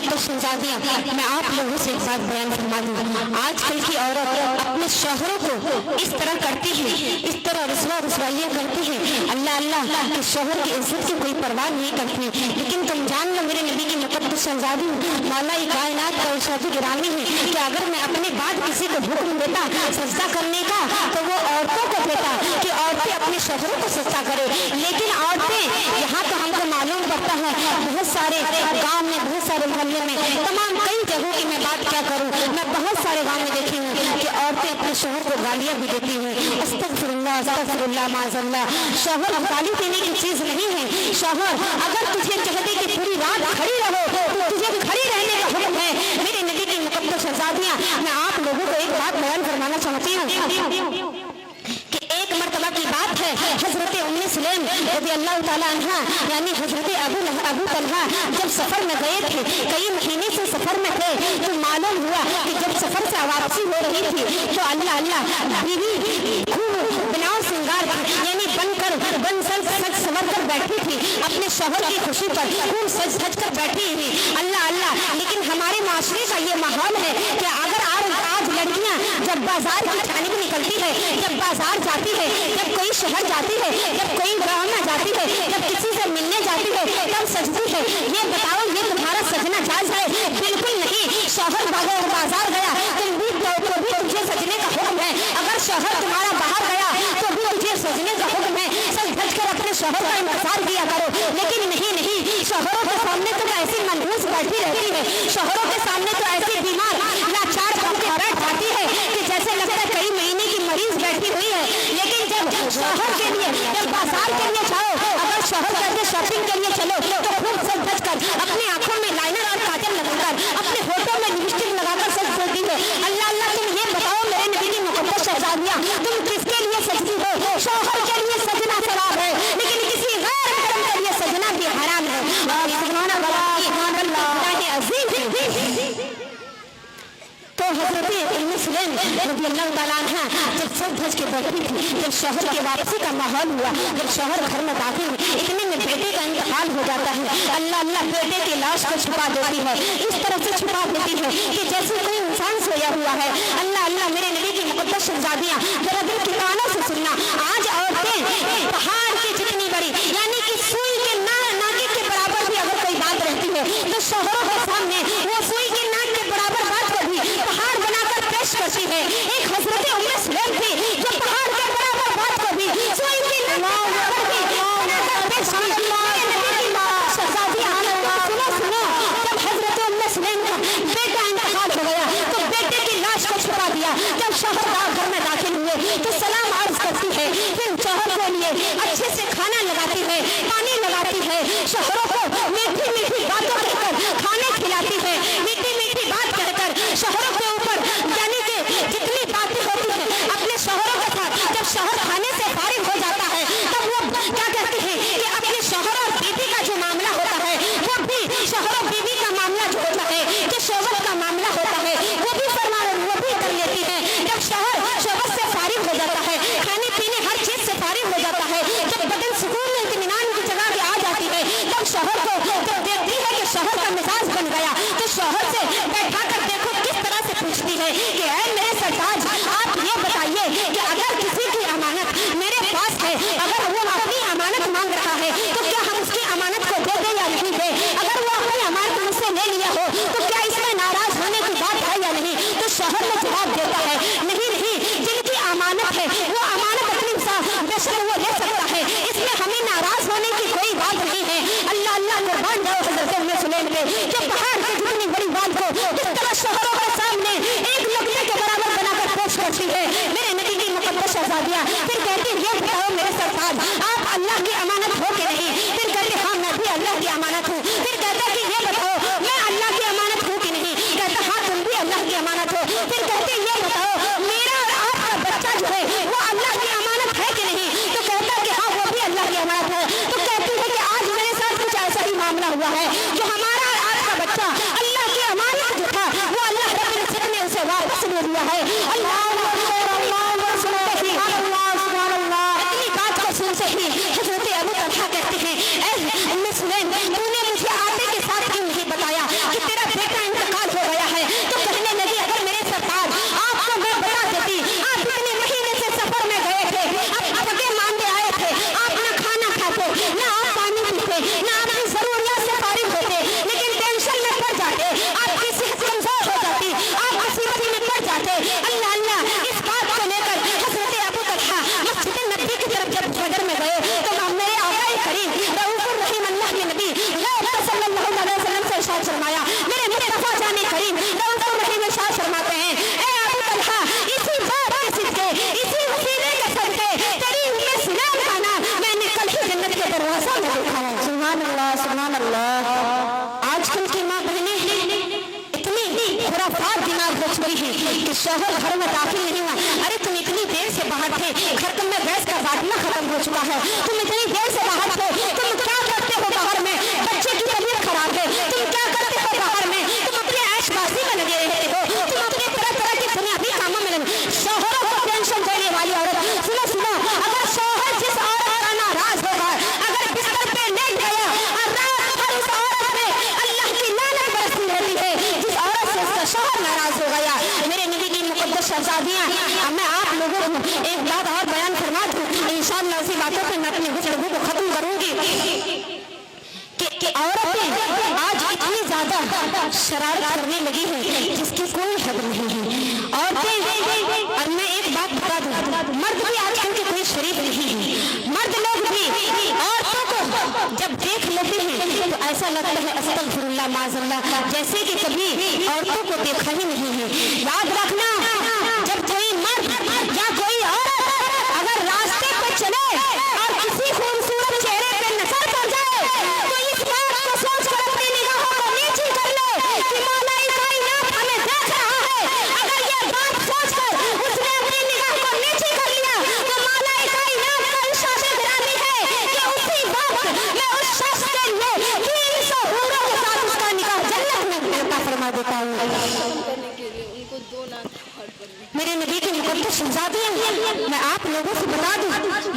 मुकद्दस शहजादियाँ, मैं आप लोगों से एक बात बयान फरमा दूँ। आजकल की औरत अपने शौहरों को इस तरह करती है, इस तरह रुसवाइयाँ करती है, अल्लाह अल्लाह के शौहर की इज्जत की कोई परवाह नहीं करती। लेकिन तुम जान लो मेरे नबी की मुकद्दस शहजादी मौला कायनात का इरशाद गिरामी है कि अगर मैं अपने बाद किसी को हुक्म देता सजदा करने का तो वो औरतों को देता कि औरतें अपने शौहरों को सजदा करे। लेकिन औरतें यहाँ तो हमको मालूम पड़ता है बहुत सारे गांव में, बहुत सारे मोहल्ले में, तमाम कई जगहों की मैं बात क्या करूँ, मैं बहुत सारे गांव में देखी हूँ कि औरतें अपने शौहर को गालियाँ भी देती हैं। अस्तगफिरुल्लाह अस्तगफिरुल्लाह माज़अल्लाह। शौहर गाली देने की चीज नहीं है। शौहर अगर तुझे कह दे कि पूरी रात खड़ी रहो तो तुझे खड़ी रहने का हुक्म है। मेरे नबी की मुकद्दस शहजादियाँ, मैं आप लोगों को एक बात बयान फरमाना चाहती हूँ कि एक मर्तबा की बात है, हजरत उम्मे सुलैम रज़ियल्लाहु ताला अन्हा यानी हजरत अबू तलहा जब सफर में गए थे, कई महीने से सफर में थे, तो मालूम हुआ कि जब सफर से वापसी हो रही थी तो अल्लाह अल्लाह बीवी खूब बिना श्रृंगार यानी बनकर सज संवर कर बैठी थी, अपने शौहर की खुशी पर खूब सज धज कर बैठी हुई, अल्लाह अल्लाह। लेकिन हमारे माशरे का ये माहौल है कि अगर आज लड़कियां जब बाजार की छानी निकलती है, जब बाजार जाती है, जब कोई शहर जाती है, जब कोई गाँव में जाती है, जब किसी से मिलने जाती है तब सजती है। ये बताओ ये तुम्हारा सजना जायज है? बिल्कुल नहीं। शौहर बाजार गया तुम भी तो भी तुझे सजने का हुक्म है। अगर शौहर तुम्हारा बाहर गया तो भी तुझे सजने का हुक्म है। सज धज कर अपने शौहर का इंतजार किया करो। लेकिन नहीं, शौहरों के सामने तो ऐसी मनहूस बैठी रहती है, शौहरों के सामने तो ऐसी बीमार लाचार होकर बैठ जाती है कि जैसे लगता है कई महीने की मरीज बैठी हुई है। लेकिन जब शौहर के लिए, जब बाजार के लिए जाओ, अगर शौहर कहते शॉपिंग के लिए चलो तो खूब सज धज कर अपनी आंखों में लाइनर और काजल लगाकर, अपने होठों में लिपस्टिक लगाकर सज धजती है। अल्लाह अल्लाह, तुम ये बताओ मेरे नबी की मुकद्दस शहजादियाँ, तुम किसके लिए सजती हो? शौहर के लिए सजना सवाब है, लेकिन किसी गैर महरम के लिए सजना भी हराम है। और सुभान अल्लाह, सुभान अल्लाह अज़ीम। तो हजरत उम्मे सुलैम रज़ियल्लाहु ताला अन्हा जब सज धज के बैठी थी, जब शौहर के वापसी का माहौल हुआ, जब शौहर घर में दाखिल हुए, इतने में बेटे का इंतकाल हो जाता है। अल्लाह अल्लाह, बेटे की लाश को छुपा देती है, इस तरह से छुपा देती है कि जैसे कोई इंसान सोया हुआ है। अल्लाह अल्लाह, मेरे नबी की मुकद्दस शहजादियाँ जरा दिल के कानों से सुनना। आज औरतें पहाड़ की जितनी बड़ी यानी कि सुई के नाके के बराबर भी अगर कोई बात रहती है तो शौहरों के सामने वो सुई के नाक के बराबर बात को भी पहाड़ बनाकर पेश करती है। एक हजरत उम्मे सुलैम थी जो पहाड़ के बराबर बात को भी सुई के नाक के बराबर भी बनाकर पेश करती है। सुनो, जब हजरत उम्मे सुलैम का बेटा इंतकाल हो गया तो बेटे की लाश को छुपा दिया। जब शौहर घर में दाखिल हुए तो सलाम अर्ज करती है, फिर शौहर के लिए अच्छे से खाना लगाती है, पानी लगाती है, शौहरों को मीठी मीठी बातों कहकर खाने खिलाती है, मीठी मीठी बात कहकर शौहरों के ऊपर यानी कि जितनी बातें होती है अपने शौहरों के साथ, जब शौहर खाने से फारिग हो जाता है तब वो क्या कहती है कि अपने शौहर और बीवी का जो मामला होता है वो भी शौहर और बीवी का मामला जो होता है, जो शौहर का मामला होता है वो भी वो भी कर लेती है। जब शौहर से फारिग हो जाता है, खाने पीने हर चीज से फारिग हो जाता है, जब बदन सुकून में इत्मीनान की जगह पे आ जाती है, तब शौहर को जब देखती है कि शौहर का मिजाज बन गया तो शौहर से बैठा कर देखो किस तरह से पूछती है कि ऐ मेरे सरताज, आप ये बताइए कि अगर किसी की अमानत मेरे पास है, अगर वो अपनी अमानत मांग रहा है तो क्या हम उसकी अमानत को दे दें या नहीं दे? अगर वो अपनी अमानत मुझसे ले लिया हो तो क्या इसमें नाराज होने की बात है या नहीं? तो शौहर में जवाब देता है नहीं, जिनकी अमानत है वो अमानत अपनी बेशक वो ले सकता है, इसमें हमें नाराज होने की कोई बात नहीं है। अल्लाह अल्लाह, कुर्बान जाओ हजरत उम्मे सुलैम पे, जो पहाड़ की जितनी बड़ी बात को जिस तरह शौहरों के सामने एक लुकमे के बराबर बनाकर पेश करती है मेरे नबी की मुकद्दस शहजादियाँ। फिर कहती ये बताओ मेरे सरताज, आप अल्लाह की अमानत हो कि नहीं? फिर कहते हाँ मैं भी अल्लाह की अमानत हूँ। फिर कहता कि ये बताओ मैं अल्लाह की अमानत हूँ कि नहीं? कहता हाँ तुम भी अल्लाह की अमानत हो। फिर कहते ये बताओ मेरा और आपका बच्चा जो है वो अल्लाह की अमानत है कि नहीं? तो कहता कि हाँ वो भी अल्लाह की अमानत है। तो कहती है कि आज मेरे साथ कुछ ऐसा ही मामला हुआ है, जो हमारा और आपका बच्चा हो चुकी है कि शौहर घर में दाखिल नहीं हुआ। अरे तुम इतनी देर से बाहर थे, घर में गैस का बाटला खत्म हो चुका है, तुम इतनी देर से बाहर थे, तुम क्या करते हो बाहर में? बच्चे की तबीयत खराब है, तुम क्या करते हो बाहर में? तुम अपने ऐशबाजी में लगे रहते हो, तुम अपने तरह तरह के दुनियावी कामों में लगे। शौहरों को टेंशन देने वाली औरत, सुनो सुनो, अगर शौहर जिस औरत का नाराज होगा, अगर बिस्तर पे लेट गया और रात भर उस औरत पे अल्लाह की लानत बरसती रहती है, जिस औरत से उसका शौहर नाराज हो गया। मेरे नबी की मुकद्दस शहजादियां, मैं आप लोगों को एक बात और बयान फरमा दूं, इंशाअल्लाह इसी बातों पे मैं अपनी गुफ्तगू को खत्म करूंगी कि औरतें आज इतनी ज्यादा शरारत करने लगी है जिसकी कोई हद नहीं है। औरतें, और मैं एक बात बता दूं, मर्द भी आजकल के कोई शरीफ नहीं है। मर्द लोग भी औरतों को जब देख लेते हैं तो ऐसा लगता है अस्तगफिरुल्लाह माज़अल्लाह, जैसे कि कभी औरतों को देखा ही नहीं है। याद रखना, जब कोई मर्द या कोई औरत अगर रास्ते पर चले और किसी खूबसूरत चेहरे पे नजर पड़ जाए तो इस बात को सोचकर अपनी निगाहों को नीची कर ले कि मौलाई कायनात हमें देख रहा है। अगर ये बात सोचकर उसने अपनी निगाह को नीची कर लिया तो मौलाई कायनात का इशारा गिरानी है कि उसी वक्त मैं उस शख्स के लिए 300 हूरों के साथ उसका निकाह जन्नत में अता फरमा देता हूँ। मेरे नबी की मुकद्दस शहजादियां, मैं आप लोगों से बता दूं,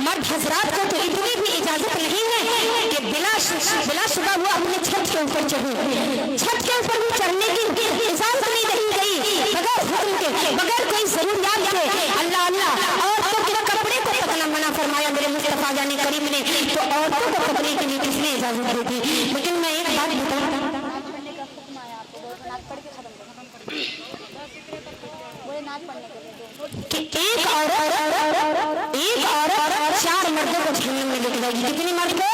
मर्द हजरात को तो इतनी भी इजाजत नहीं है कि बिलाशुबा वो अपने छत के ऊपर चढ़े। छत के ऊपर भी चढ़ने की इजाजत नहीं दी गई बगैर हुक्म के, बगैर कोई जरूरियात के। अल्लाह अल्लाह, औरतों के कपड़े को तकना मना फरमाया मेरे मुस्तफा जाने करीम ने, तो औरतों को कपड़े के लिए किसने इजाजत दी थी? लेकिन मैं एक बात बताऊं, एक औरत 4 मर्दों को जहन्नम में लेके जाएगी। कितनी मर्द को?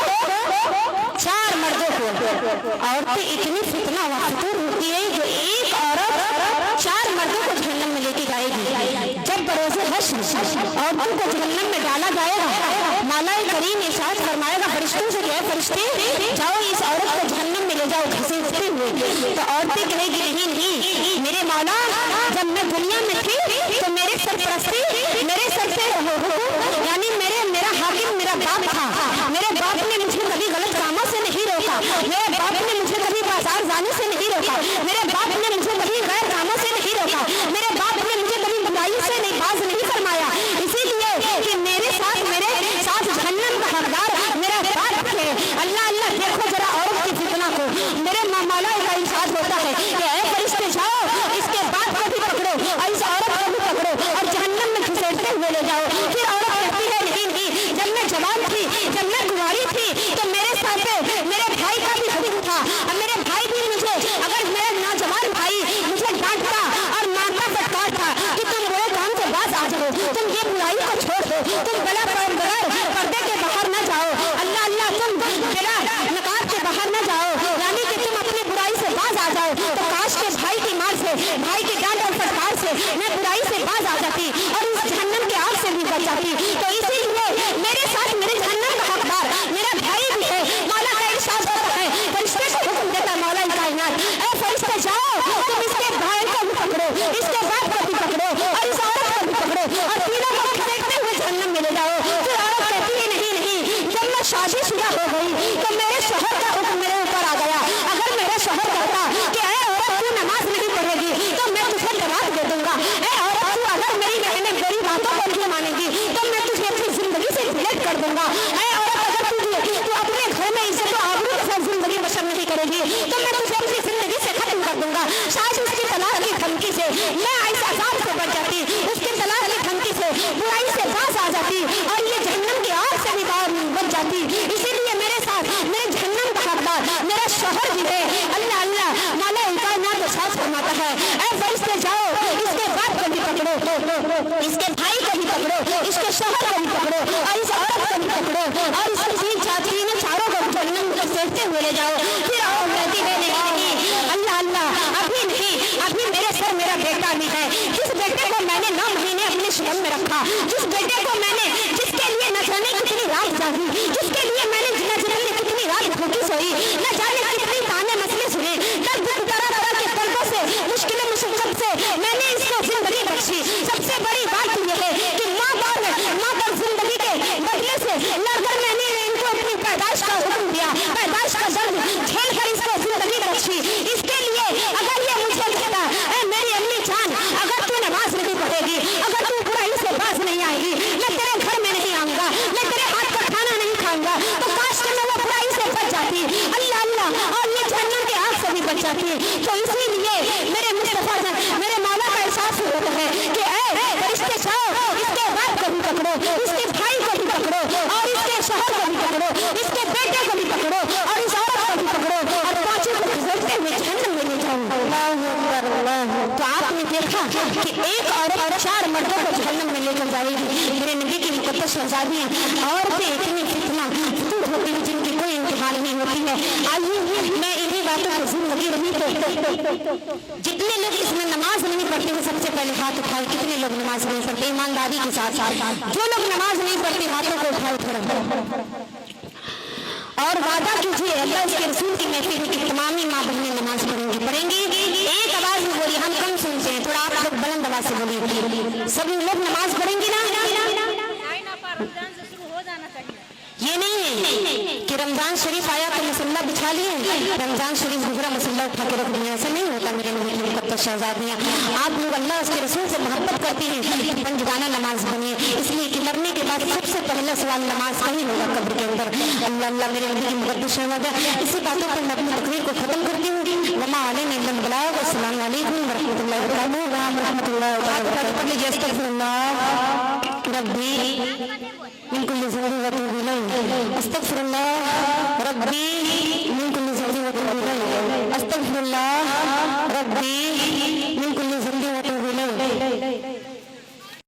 4 मर्दों को। औरतें इतनी फितना व फितूर होती है जो एक औरत 4 मर्दों को जहन्नम में लेके जाएगी। जब बरोज़े हश्र औरतों को जहन्नम में डाला जाएगा, मौला करीम इरशाद फरमाएगा फरिश्तों से, क्या फरिश्ते जाओ इस औरत को जहन्नम में ले जाओ घसीटते हुए। तो औरतें कहेगी नहीं नहीं मेरे मौला, जब मैं दुनिया में थी तो मेरे सरपरस्ती, मेरे सर पे यानी मेरा हाकिम मेरा बाप था। मेरे बाप ने मुझे कभी गलत कामों से नहीं रोका, मेरे बाप ने मुझे कभी बाजार जाने से नहीं रोका, मेरे बाप ने मुझे कभी गैर कामों से नहीं रोका, मेरे बाप ने मुझे कभी बुराई से नहीं बाज नहीं फरमाया। इसीलिए कि मेरे साथ जहन्नम का हकदार मेरा बाप है। अल्लाह अल्लाह, देखो जरा औरत की फितना को। मेरे मौला का इरशाद होता है कि ऐ फरिश्ते जाओ इसके बाप को भी पकड़ो और इस औरत को भी पकड़ो और जहन्नम में घसीटते हुए ले जाओ। फिर औरत कहती है नहीं नहीं, जब मैं जवान थी, जब मैं कुंवारी थी तो मेरे साथ मेरे भाई का भी हुक्म था और मेरे भाई भी मुझे, अगर मेरा नौजवान भाई मुझे डांटता और मारता फटकारता कि तुम बुरे काम से बाज आ जाओ, तुम ये बुराई को छोड़ दो, तुम बगैर पर्दे के बाहर न जाओ, अल्लाह अल्लाह तुम बिना नकाब के बाहर न जाओ, यानी कि तुम अपनी बुराई से बाज आ जाओ, तो काश के भाई की मार से, भाई की डांट और फटकार से मैं बुराई से बाज आ जाती और इस जहन्नम के आग से भी बच जाती। तो इसीलिए मेरे साथ मेरे जहन्नम का हकदार मेरा भाई भी है। मौला का इरशाद होता है, फरिश्ते को हुक्म देता मौला कायनात, ऐ फरिश्ते जाओ तुम इसके भाई को भी पकड़ो, इसके बाप को भी पकड़ो और इस औरत को भी पकड़ो और तीनों को घसीटते हुए जहन्नम में ले जाओ। फिर औरत कहती है नहीं नहीं, जब मैं शादीशुदा हो गई तो मेरे शौहर का हुक्म मेरे ऊपर आ गया। अगर मेरा शौहर कहता कि ऐ औरत तू नमाज नहीं पढ़ेगी तो मैं तुझे तलाक दे दूंगा, ऐ औरत तू अगर मेरी मेरी बातों को नहीं मानेगी तो मैं तुझे अपनी जिंदगी से डिलीट कर दूंगा, ऐ औरत अगर तू अपने घर में इज्जत और आबरू के साथ जिंदगी बसर नहीं करेगी तो मैं तुझे अपनी जिंदगी से खत्म कर दूंगा। शायद उसकी तलाक की धमकी से मैं इस अजाब से बच जाती, उसकी तलाक की धमकी से बुराई से बाज आ जाती और ये जहन्नम की आग से भी बच जाती। इसीलिए मेरे साथ मेरे जहन्नम का हकदार मेरा शौहर भी है। अल्लाह अल्लाह, मौला कायनात साथ फरमाता है, ऐ फरिश्ते जाओ इसके बाप को भी पकड़ो, इसके भाई को भी पकड़ो, इसके शौहर को भी पकड़ो और इस औरत को भी पकड़ो और इसकी 3 चारों को जहन्नम में घसीटते हुए ले जाओ। फिर और कहती है नहीं नहीं, अल्लाह अल्लाह, अभी नहीं, अभी मेरे सर मेरा बेटा भी है, जिस बेटे को मैंने 9 महीने अपने शिकम में रखा, जिस बेटे को मैंने, जिसके लिए न जाने कितनी रात जागी, जिसके लिए मैंने न जाने कितनी रात भूखी सोई, न जाने कितनी ताने मसले सुने, तरह तरह के तर्कों से मुश्किल मुश्किल से मैंने तो इसीलिए मेरे मुस्तफा जान, मेरे मौला का एहसास होता है कि ऐ फरिश्ते जाओ, इसके बाप को भी पकड़ो, इसके भाई को भी पकड़ो, और इसके शोहर को भी पकड़ो, इसके बेटे को भी पकड़ो, और इस औरत को भी पकड़ो, और पांचों को गुजरते हुए जहन्नम में ले जाओ। तो आपने देखा कि एक औरत 4 मर्दों को जहन्नम में लेकर जाएगी। मेरे नबी की मुकद्दस शहजादियां औरतें इतनी फितना फितूर होती है जिनकी कोई इंतहा नहीं होती है। आइए मैं इन्हीं बातों को जिंदगी रही तो जितने लोग इसमें नमाज नहीं पढ़ते हैं सबसे पहले हाथ उठाए। कितने लोग नमाज नहीं पढ़ते? ईमानदारी के साथ साथ जो लोग नमाज नहीं पढ़ते हाथों को उठाए थोड़ा और वादा कीजिए अल्लाह उसके रसूल की महफिल की तमामी माँ बहनें नमाज पढ़ेंगी। एक आवाज में बोलिए, हम कम सुनते हैं, थोड़ा आप लोग बुलंद आवाज से बोलिए। सभी लोग नमाज पढ़ेंगे ना? ये नहीं है कि रमजान शरीफ आया तो मसल्ला बिछा लिए, रमजान शरीफ दूसरा मसल्ला उठा के रख दिया, ऐसा नहीं होता मेरे नबी की मुकद्दस शहजादियां। आप लोग अल्लाह उसके रसूल से मोहब्बत करते हैं, पंजगाना नमाज बनिए, इसलिए कि मरने के बाद सबसे पहला सवाल नमाज का ही होगा कब्र के अंदर। अल्लाह अल्लाह मेरे नबी की मुकद्दस शहजादियां, इसी बातों पर मैं अपनी तकरीर को खत्म करती हूँ। वमा अलैना इल्ला अल बलाग। अस्सलाम वालेकुम व रहमतुल्लाहि व बरकातहू। रब्बी मिन कुल्ली ज़ंबिन व तूबु इलैह। अस्तगफिरुल्लाह रब्बी मिन कुल्ली